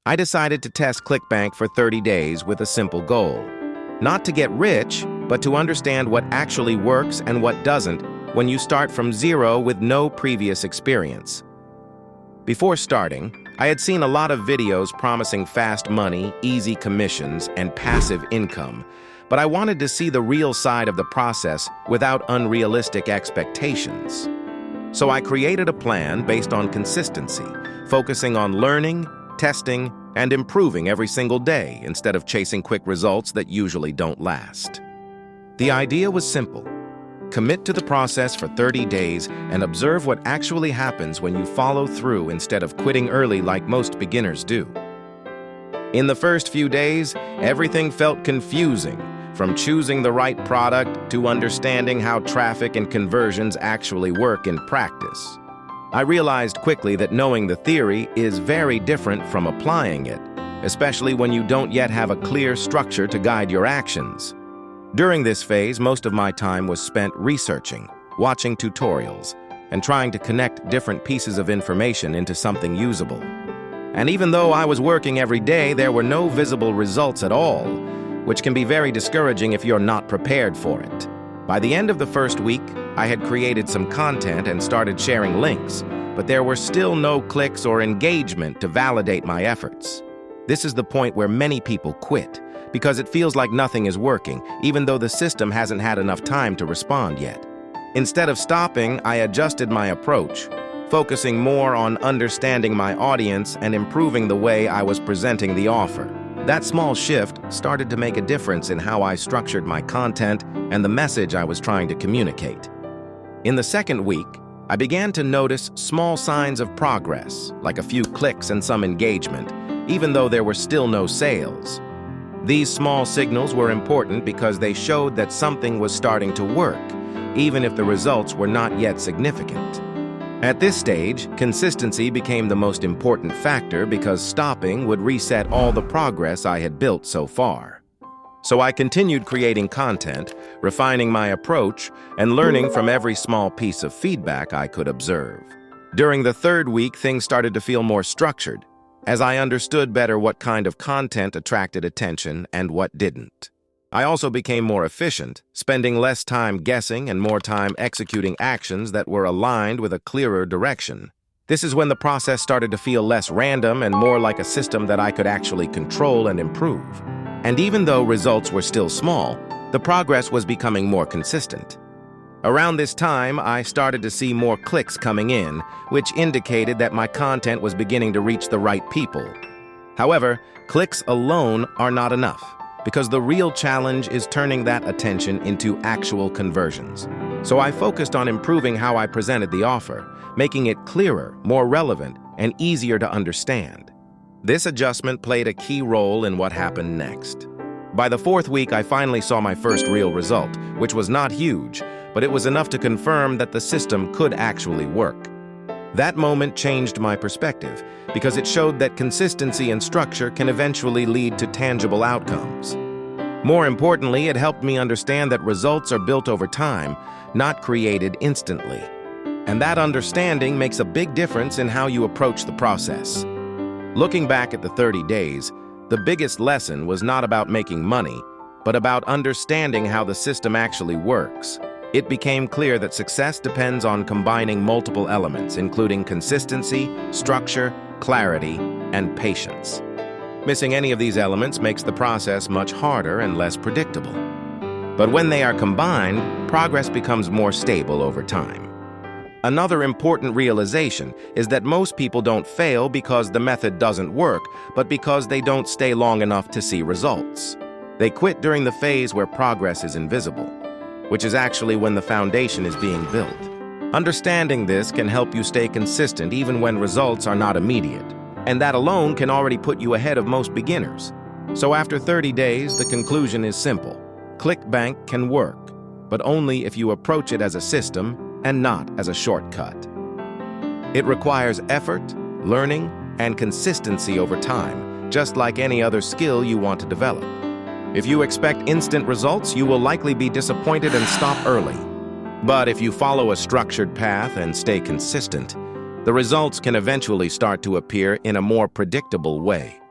I decided to test ClickBank for 30 days with a simple goal. Not to get rich, but to understand what actually works and what doesn't when you start from zero with no previous experience. Before starting, I had seen a lot of videos promising fast money, easy commissions, and passive income, but I wanted to see the real side of the process without unrealistic expectations. So I created a plan based on consistency, focusing on learning, testing, and improving every single day instead of chasing quick results that usually don't last. The idea was simple. Commit to the process for 30 days and observe what actually happens when you follow through instead of quitting early like most beginners do. In the first few days, everything felt confusing, from choosing the right product to understanding how traffic and conversions actually work in practice. I realized quickly that knowing the theory is very different from applying it, especially when you don't yet have a clear structure to guide your actions. During this phase, most of my time was spent researching, watching tutorials, and trying to connect different pieces of information into something usable. And even though I was working every day, there were no visible results at all, which can be very discouraging if you're not prepared for it. By the end of the first week, I had created some content and started sharing links, but there were still no clicks or engagement to validate my efforts. This is the point where many people quit, because it feels like nothing is working, even though the system hasn't had enough time to respond yet. Instead of stopping, I adjusted my approach, focusing more on understanding my audience and improving the way I was presenting the offer. That small shift started to make a difference in how I structured my content and the message I was trying to communicate. In the second week, I began to notice small signs of progress, like a few clicks and some engagement, even though there were still no sales. These small signals were important because they showed that something was starting to work, even if the results were not yet significant. At this stage, consistency became the most important factor because stopping would reset all the progress I had built so far. So I continued creating content, refining my approach, and learning from every small piece of feedback I could observe. During the third week, things started to feel more structured, as I understood better what kind of content attracted attention and what didn't. I also became more efficient, spending less time guessing and more time executing actions that were aligned with a clearer direction. This is when the process started to feel less random and more like a system that I could actually control and improve. And even though results were still small, the progress was becoming more consistent. Around this time, I started to see more clicks coming in, which indicated that my content was beginning to reach the right people. However, clicks alone are not enough, because the real challenge is turning that attention into actual conversions. So I focused on improving how I presented the offer, making it clearer, more relevant, and easier to understand. This adjustment played a key role in what happened next. By the fourth week, I finally saw my first real result, which was not huge, but it was enough to confirm that the system could actually work. That moment changed my perspective because it showed that consistency and structure can eventually lead to tangible outcomes. More importantly, it helped me understand that results are built over time, not created instantly. And that understanding makes a big difference in how you approach the process. Looking back at the 30 days, the biggest lesson was not about making money, but about understanding how the system actually works. It became clear that success depends on combining multiple elements, including consistency, structure, clarity, and patience. Missing any of these elements makes the process much harder and less predictable. But when they are combined, progress becomes more stable over time. Another important realization is that most people don't fail because the method doesn't work, but because they don't stay long enough to see results. They quit during the phase where progress is invisible, which is actually when the foundation is being built. Understanding this can help you stay consistent even when results are not immediate, and that alone can already put you ahead of most beginners. So after 30 days, the conclusion is simple. ClickBank can work, but only if you approach it as a system and not as a shortcut. It requires effort, learning, and consistency over time, just like any other skill you want to develop. If you expect instant results, you will likely be disappointed and stop early. But if you follow a structured path and stay consistent, the results can eventually start to appear in a more predictable way.